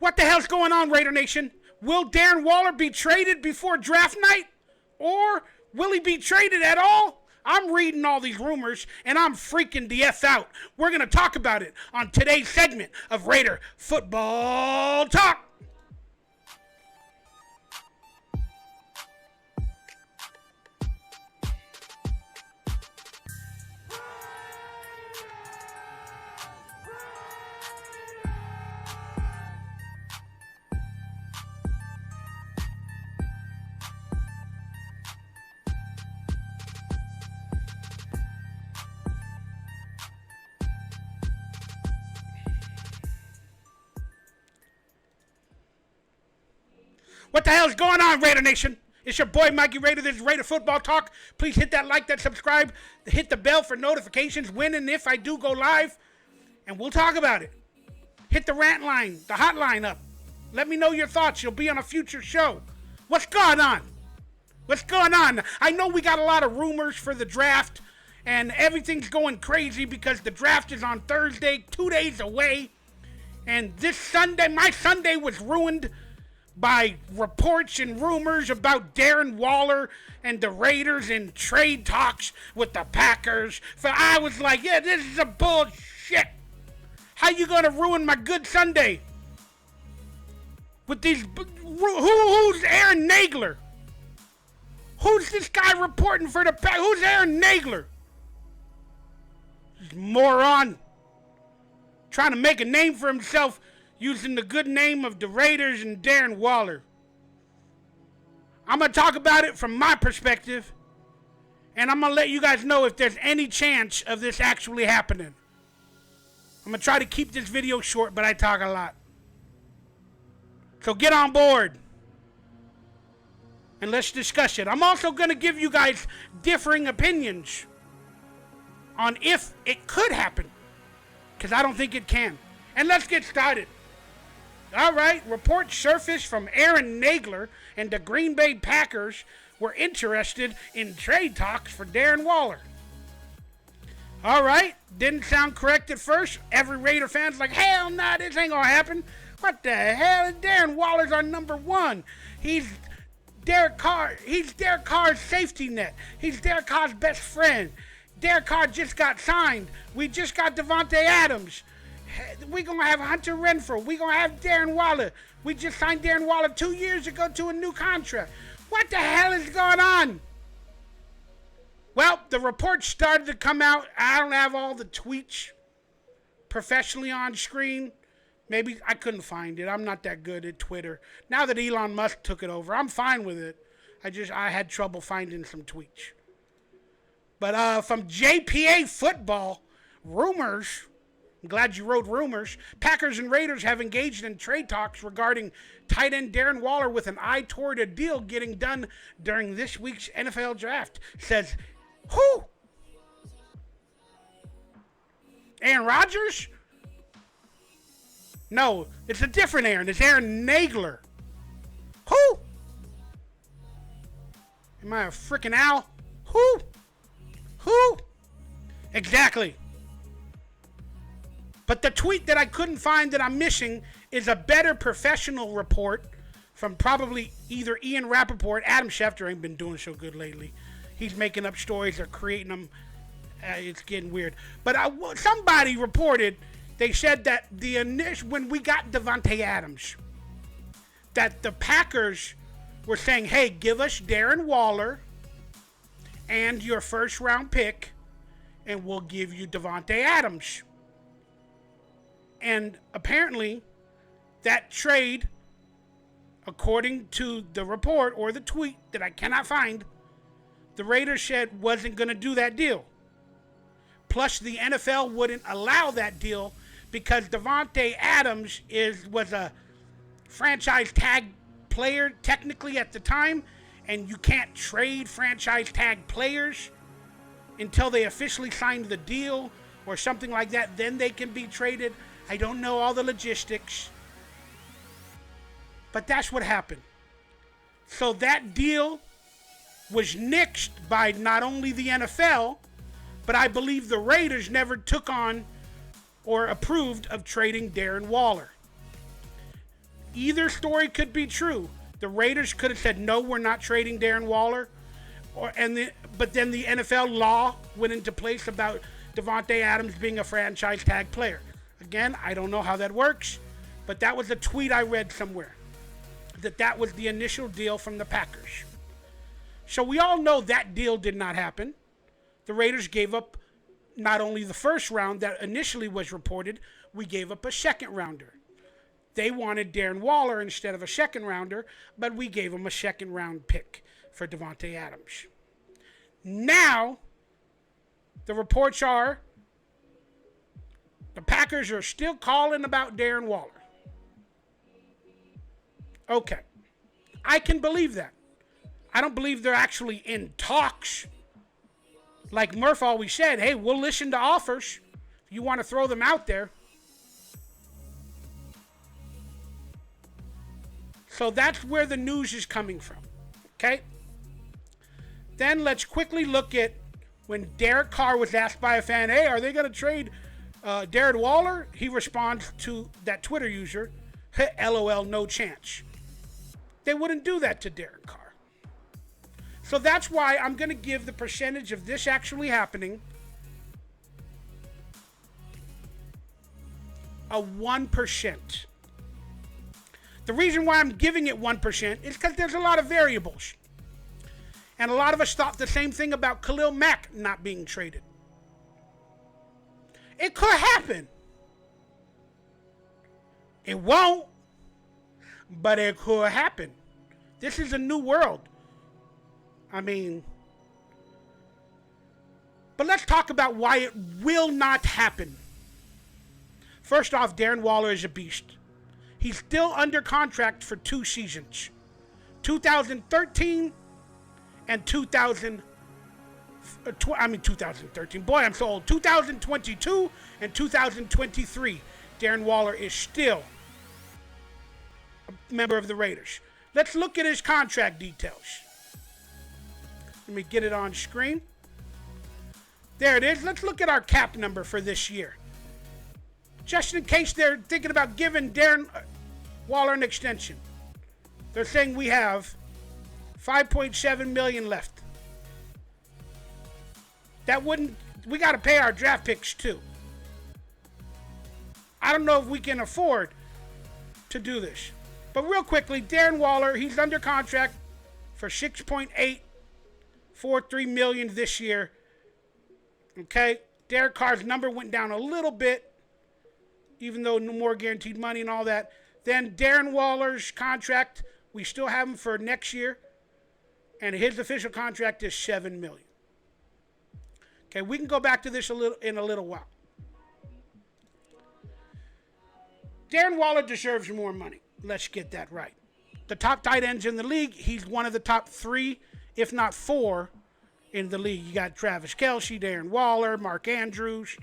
What the hell's going on, Raider Nation? Will Darren Waller be traded before draft night? Or will he be traded at all? I'm reading all these rumors, and I'm freaking the F out. We're going to talk about it on today's segment of Raider Football Talk. What the hell is going on, Raider Nation? It's your boy, Mikey Raider. This is Raider Football Talk. Please hit that like, that subscribe, hit the bell for notifications when and if I do go live, and we'll talk about it. Hit the rant line, the hotline up. Let me know your thoughts. You'll be on a future show. What's going on? What's going on? I know we got a lot of rumors for the draft, and everything's going crazy because the draft is on Thursday, 2 days away. And this Sunday, my Sunday was ruined by reports and rumors about Darren Waller and the Raiders and trade talks with the Packers. So I was like, yeah, this is a bullshit. How you gonna ruin my good Sunday? With these, who's Aaron Nagler? Who's this guy reporting for the Packers? Who's Aaron Nagler? This moron. Trying to make a name for himself using the good name of the Raiders and Darren Waller. I'm going to talk about it from my perspective, and I'm going to let you guys know if there's any chance of this actually happening. I'm going to try to keep this video short, but I talk a lot. So get on board, and let's discuss it. I'm also going to give you guys differing opinions on if it could happen, because I don't think it can. And let's get started. All right, reports surfaced from Aaron Nagler and the Green Bay Packers were interested in trade talks for Darren Waller. All right, didn't sound correct at first. Every Raider fan's like, hell nah, this ain't gonna happen. What the hell? Darren Waller's our number one. He's Derek Carr's safety net. He's Derek Carr's best friend. Derek Carr just got signed. We just got Davante Adams. We're going to have Hunter Renfrow. We're going to have Darren Waller. We just signed Darren Waller 2 years ago to a new contract. What the hell is going on? Well, the reports started to come out. I don't have all the tweets professionally on screen. Maybe I couldn't find it. I'm not that good at Twitter. Now that Elon Musk took it over, I'm fine with it. I had trouble finding some tweets. But from JPA Football, rumors... I'm glad you wrote rumors. Packers and Raiders have engaged in trade talks regarding tight end Darren Waller with an eye toward a deal getting done during this week's NFL draft. Says, who? Aaron Rodgers? No, it's a different Aaron. It's Aaron Nagler. Who? Am I a freaking owl? Who? Exactly. But the tweet that I couldn't find that I'm missing is a better professional report from probably either Ian Rappaport. Adam Schefter ain't been doing so good lately. He's making up stories or creating them. It's getting weird. But somebody reported, they said that when we got Davante Adams, that the Packers were saying, hey, give us Darren Waller and your first round pick, and we'll give you Davante Adams. And apparently, that trade, according to the report or the tweet that I cannot find, the Raiders said wasn't going to do that deal. Plus, the NFL wouldn't allow that deal because Davante Adams was a franchise tag player technically at the time, and you can't trade franchise tag players until they officially signed the deal or something like that. Then they can be traded. I don't know all the logistics, but that's what happened. So that deal was nixed by not only the NFL, but I believe the Raiders never took on or approved of trading Darren Waller. Either story could be true. The Raiders could have said, no, we're not trading Darren Waller. But then the NFL law went into place about Davante Adams being a franchise tag player. Again, I don't know how that works, but that was a tweet I read somewhere, that was the initial deal from the Packers. So we all know that deal did not happen. The Raiders gave up not only the first round that initially was reported, we gave up a second rounder. They wanted Darren Waller instead of a second rounder, but we gave them a second round pick for Davante Adams. Now, the reports are the Packers are still calling about Darren Waller. Okay. I can believe that. I don't believe they're actually in talks. Like Murph always said, hey, we'll listen to offers. If you want to throw them out there. So that's where the news is coming from. Okay? Then let's quickly look at when Derek Carr was asked by a fan, hey, are they going to trade Darren Waller? He responds to that Twitter user, LOL, no chance. They wouldn't do that to Derek Carr. So that's why I'm going to give the percentage of this actually happening a 1%. The reason why I'm giving it 1% is because there's a lot of variables. And a lot of us thought the same thing about Khalil Mack not being traded. It could happen. It won't, but it could happen. This is a new world. I mean, but let's talk about why it will not happen. First off, Darren Waller is a beast. He's still under contract for 2 seasons. 2013 and 2013. Boy, I'm so old. 2022 and 2023. Darren Waller is still a member of the Raiders. Let's look at his contract details. Let me get it on screen. There it is. Let's look at our cap number for this year. Just in case they're thinking about giving Darren Waller an extension. They're saying we have $5.7 million left. We got to pay our draft picks too. I don't know if we can afford to do this. But real quickly, Darren Waller, he's under contract for $6.843 million this year. Okay? Derek Carr's number went down a little bit, even though no more guaranteed money and all that. Then Darren Waller's contract, we still have him for next year. And his official contract is $7 million. Okay, we can go back to this in a little while. Darren Waller deserves more money. Let's get that right. The top tight ends in the league, he's one of the top 3, if not 4, in the league. You got Travis Kelce, Darren Waller, Mark Andrews,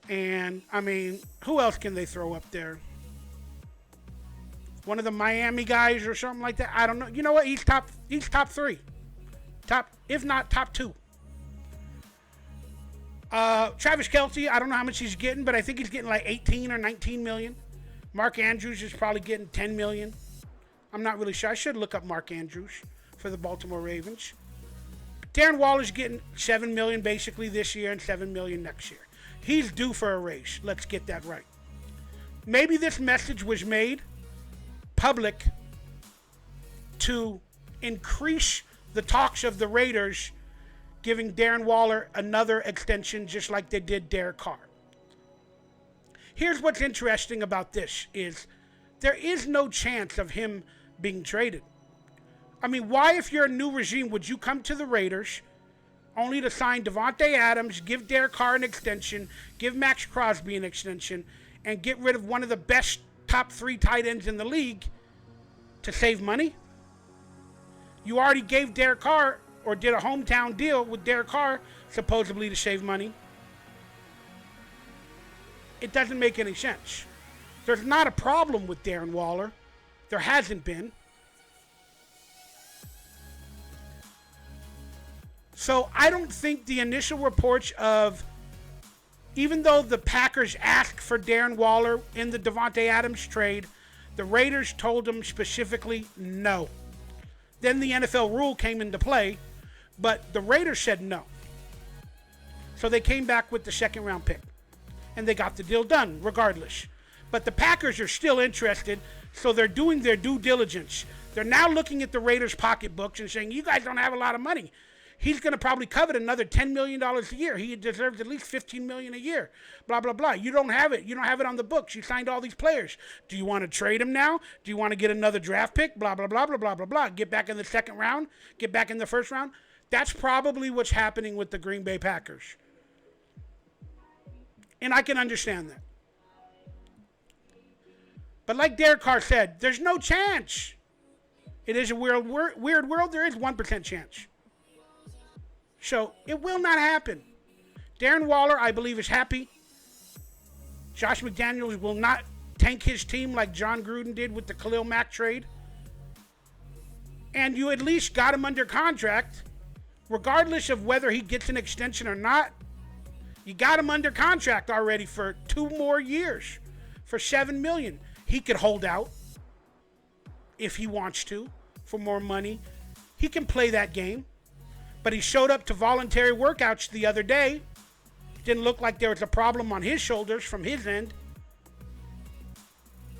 and, I mean, who else can they throw up there? One of the Miami guys or something like that? I don't know. You know what? He's top 3. If not top 2. Travis Kelce, I don't know how much he's getting, but I think he's getting like 18 or 19 million. Mark Andrews is probably getting 10 million. I'm not really sure. I should look up Mark Andrews for the Baltimore Ravens. Darren Waller's getting 7 million basically this year and 7 million next year. He's due for a raise. Let's get that right. Maybe this message was made public to increase the talks of the Raiders giving Darren Waller another extension just like they did Derek Carr. Here's what's interesting about this is there is no chance of him being traded. I mean, why, if you're a new regime, would you come to the Raiders only to sign Davante Adams, give Derek Carr an extension, give Max Crosby an extension, and get rid of one of the best top 3 tight ends in the league to save money? You already gave Derek Carr, or did a hometown deal with Derek Carr, supposedly to save money. It doesn't make any sense. There's not a problem with Darren Waller. There hasn't been. So I don't think the initial reports of, even though the Packers asked for Darren Waller in the Davante Adams trade, The Raiders told him specifically no. Then the NFL rule came into play, but the Raiders said no. So they came back with the second round pick. And they got the deal done regardless. But the Packers are still interested, so they're doing their due diligence. They're now looking at the Raiders' pocketbooks and saying, you guys don't have a lot of money. He's going to probably covet another $10 million a year. He deserves at least $15 million a year. Blah, blah, blah. You don't have it. You don't have it on the books. You signed all these players. Do you want to trade him now? Do you want to get another draft pick? Blah, blah, blah, blah, blah, blah, blah. Get back in the second round? Get back in the first round? That's probably what's happening with the Green Bay Packers. And I can understand that. But like Derek Carr said, there's no chance. It is a weird world. There is 1% chance. So it will not happen. Darren Waller, I believe, is happy. Josh McDaniels will not tank his team like John Gruden did with the Khalil Mack trade. And you at least got him under contract, regardless of whether he gets an extension or not. You got him under contract already for 2 more years for $7 million. He could hold out if he wants to for more money. He can play that game. But he showed up to voluntary workouts the other day. Didn't look like there was a problem on his shoulders from his end.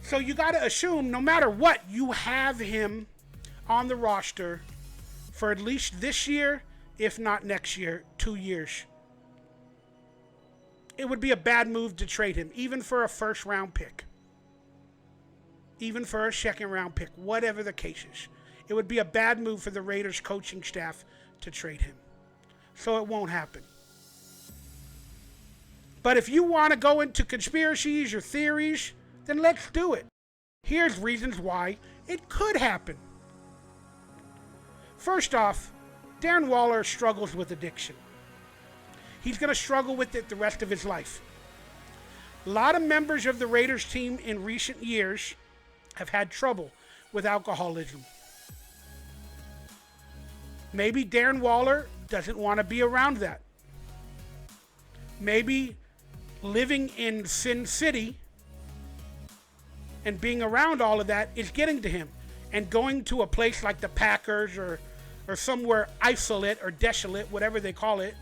So you got to assume no matter what, you have him on the roster for at least this year, if not next year, 2 years. It would be a bad move to trade him, even for a first round pick. Even for a second round pick, whatever the case is. It would be a bad move for the Raiders coaching staff to trade him. So it won't happen. But if you want to go into conspiracies or theories, then let's do it. Here's reasons why it could happen. First off, Darren Waller struggles with addiction. He's going to struggle with it the rest of his life. A lot of members of the Raiders team in recent years have had trouble with alcoholism. Maybe Darren Waller doesn't want to be around that. Maybe living in Sin City and being around all of that is getting to him. And going to a place like the Packers or somewhere isolate or desolate, whatever they call it,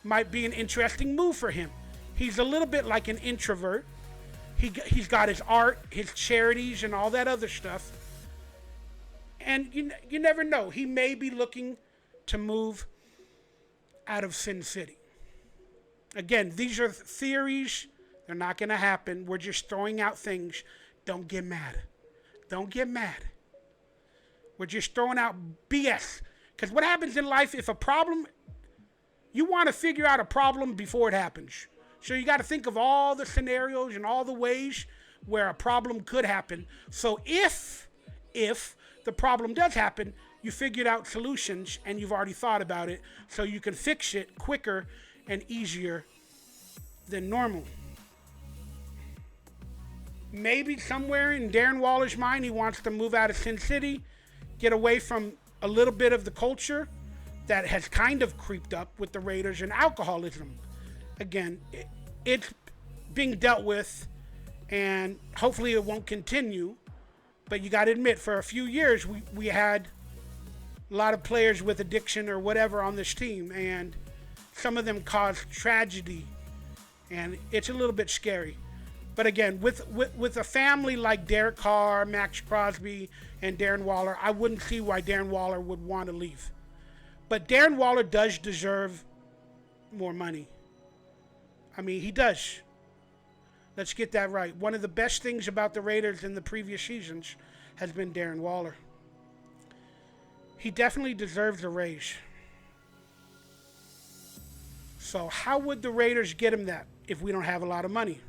might be an interesting move for him. He's a little bit like an introvert. He's got his art, his charities, and all that other stuff. And you never know. He may be looking to move out of Sin City. Again, these are theories. They're not going to happen. We're just throwing out things. Don't get mad. Don't get mad. We're just throwing out BS. Because what happens in life, if a problem, you want to figure out a problem before it happens. So you got to think of all the scenarios and all the ways where a problem could happen. So if the problem does happen, you figured out solutions and you've already thought about it, so you can fix it quicker and easier than normal. Maybe somewhere in Darren Waller's mind, he wants to move out of Sin City, get away from a little bit of the culture that has kind of creeped up with the Raiders and alcoholism. Again, it's being dealt with, and hopefully it won't continue. But you got to admit, for a few years, we had a lot of players with addiction or whatever on this team, and some of them caused tragedy, and it's a little bit scary. But again, with a family like Derek Carr, Max Crosby, and Darren Waller, I wouldn't see why Darren Waller would want to leave. But Darren Waller does deserve more money. I mean, he does. Let's get that right. One of the best things about the Raiders in the previous seasons has been Darren Waller. He definitely deserves a raise. So how would the Raiders get him that if we don't have a lot of money?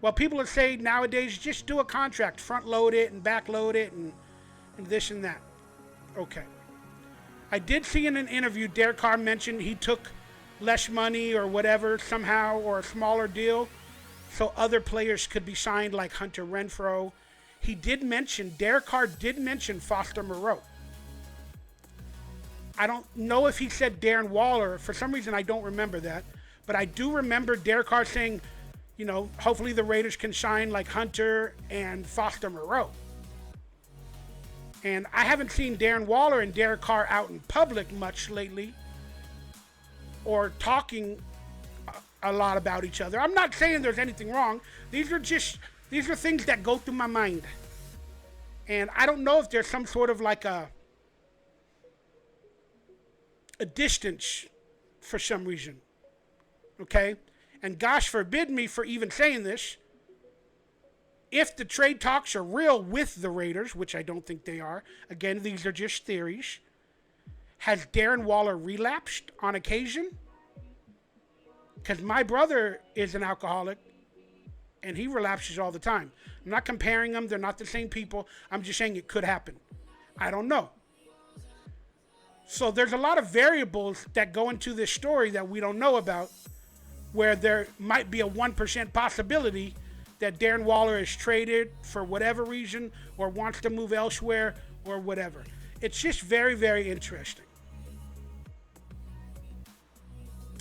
Well, people are saying nowadays, just do a contract, front load it and back load it and this and that. Okay. I did see in an interview, Derek Carr mentioned he took less money or whatever somehow, or a smaller deal, so other players could be signed like Hunter Renfrow. He did mention, Derek Carr did mention Foster Moreau. I don't know if he said Darren Waller. For some reason, I don't remember that. But I do remember Derek Carr saying, hopefully the Raiders can sign like Hunter and Foster Moreau. And I haven't seen Darren Waller and Derek Carr out in public much lately or talking a lot about each other. I'm not saying there's anything wrong. These are things that go through my mind. And I don't know if there's some sort of like a distance for some reason. Okay? And gosh forbid me for even saying this. If the trade talks are real with the Raiders, which I don't think they are, again, these are just theories, has Darren Waller relapsed on occasion? Because my brother is an alcoholic, and he relapses all the time. I'm not comparing them. They're not the same people. I'm just saying it could happen. I don't know. So there's a lot of variables that go into this story that we don't know about, where there might be a 1% possibility that Darren Waller is traded for whatever reason or wants to move elsewhere or whatever. It's just very, very interesting.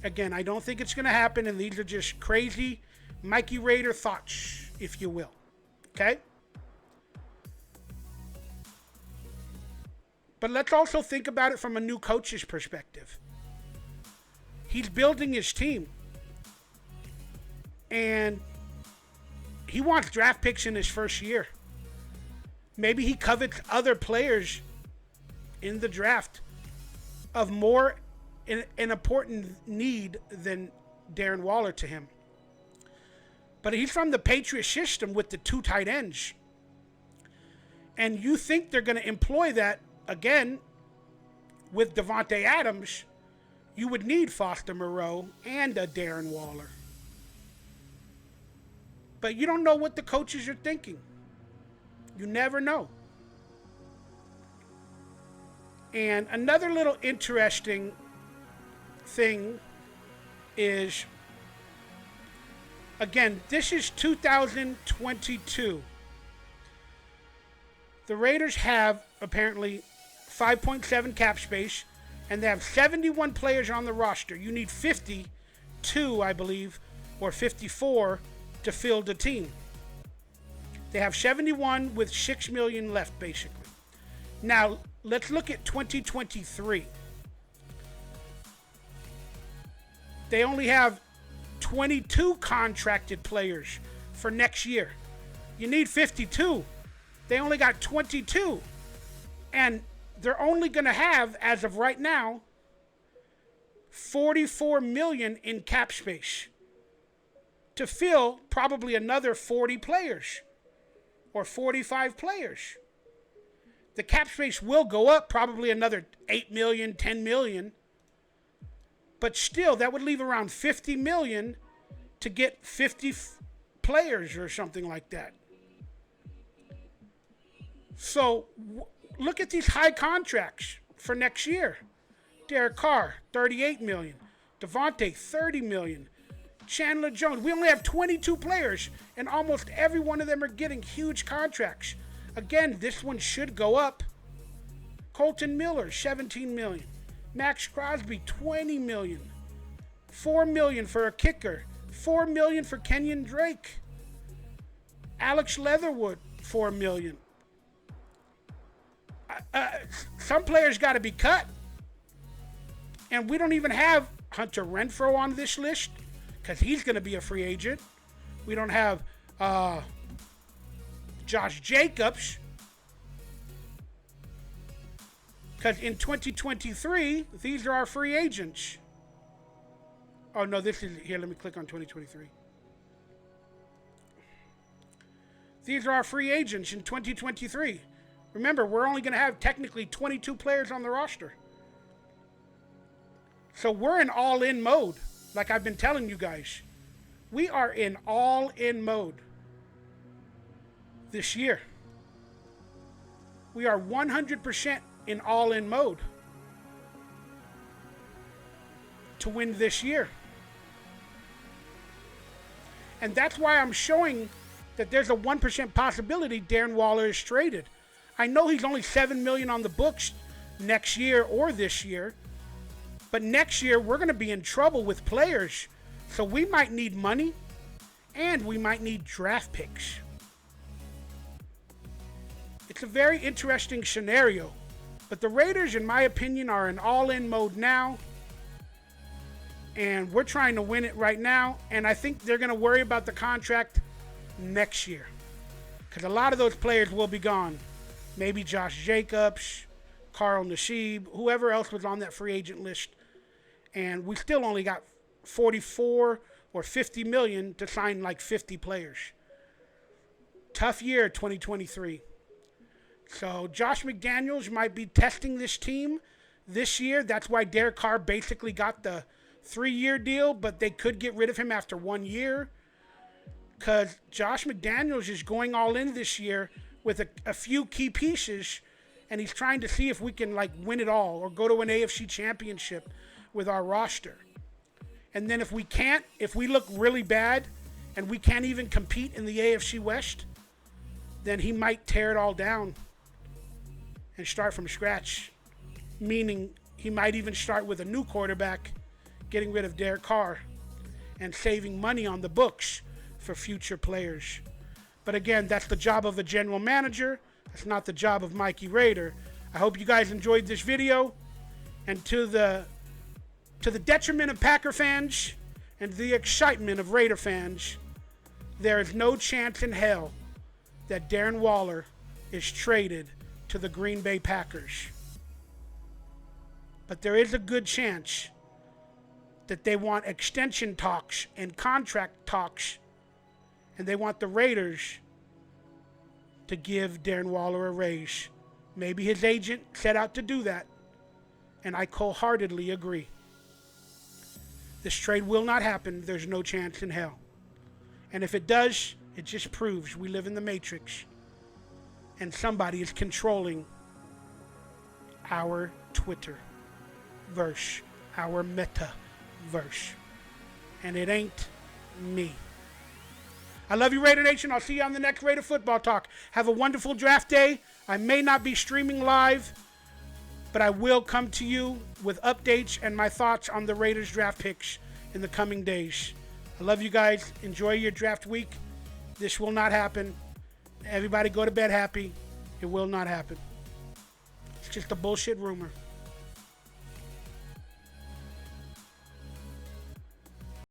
Again, I don't think it's going to happen, and these are just crazy Mikey Raider thoughts, if you will. Okay? But let's also think about it from a new coach's perspective. He's building his team. And he wants draft picks in his first year. Maybe he covets other players in the draft of more an important need than Darren Waller to him. But he's from the Patriot system with the 2 tight ends. And you think they're going to employ that again with Davante Adams. You would need Foster Moreau and a Darren Waller. But you don't know what the coaches are thinking. You never know. And another little interesting thing is, again, this is 2022. The Raiders have apparently 5.7 cap space, and they have 71 players on the roster. You need 52, I believe, or 54 to field the team. They have 71 with $6 million left, basically. Now, let's look at 2023. They only have 22 contracted players for next year. You need 52. They only got 22. And they're only going to have, as of right now, $44 million in cap space to fill probably another 40 players or 45 players. The cap space will go up probably another 8 million, 10 million. But still, that would leave around 50 million to get 50 players or something like that. So look at these high contracts for next year. Derek Carr, 38 million. Davante, 30 million. Chandler Jones. We only have 22 players, and almost every one of them are getting huge contracts. Again, this one should go up. Colton Miller, 17 million. Max Crosby, 20 million. 4 million for a kicker. 4 million for Kenyon Drake. Alex Leatherwood, 4 million. Some players got to be cut. And we don't even have Hunter Renfrow on this list, because he's going to be a free agent. We don't have Josh Jacobs, because in 2023, these are our free agents. Oh, no, this is, here, let me click on 2023. These are our free agents in 2023. Remember, we're only going to have technically 22 players on the roster. So we're in all-in mode, like I've been telling you guys. We are in all-in mode this year. We are 100% in all-in mode to win this year. And that's why I'm showing that there's a 1% possibility Darren Waller is traded. I know he's only $7 million on the books next year or this year, but next year we're going to be in trouble with players. So we might need money, And we might need draft picks. It's a very interesting scenario. But the Raiders, in my opinion, are in all-in mode now. And we're trying to win it right now. And I think they're going to worry about the contract next year. Because a lot of those players will be gone. Maybe Josh Jacobs, Carl Nassib, whoever else was on that free agent list. And we still only got 44 or 50 million to sign like 50 players. Tough year, 2023. So Josh McDaniels might be testing this team this year. That's why Derek Carr basically got the 3-year deal, but they could get rid of him after 1 year. Because Josh McDaniels is going all in this year with a few key pieces, and he's trying to see if we can like win it all or go to an AFC championship with our roster. And then if we can't, if we look really bad and we can't even compete in the AFC West, then he might tear it all down and start from scratch. Meaning he might even start with a new quarterback, getting rid of Derek Carr and saving money on the books for future players. But again, that's the job of a general manager. That's not the job of Mikey Raider. I hope you guys enjoyed this video. And to the detriment of Packer fans and the excitement of Raider fans, there is no chance in hell that Darren Waller is traded to the Green Bay Packers. But there is a good chance that they want extension talks and contract talks, and they want the Raiders to give Darren Waller a raise. Maybe his agent set out to do that, and I wholeheartedly agree. This trade will not happen. There's no chance in hell. And if it does, it just proves we live in the Matrix, and somebody is controlling our Twitterverse, our metaverse. And it ain't me. I love you, Raider Nation. I'll see you on the next Raider Football Talk. Have a wonderful draft day. I may not be streaming live, but I will come to you with updates and my thoughts on the Raiders draft picks in the coming days. I love you guys. Enjoy your draft week. This will not happen. Everybody go to bed happy. It will not happen. It's just a bullshit rumor.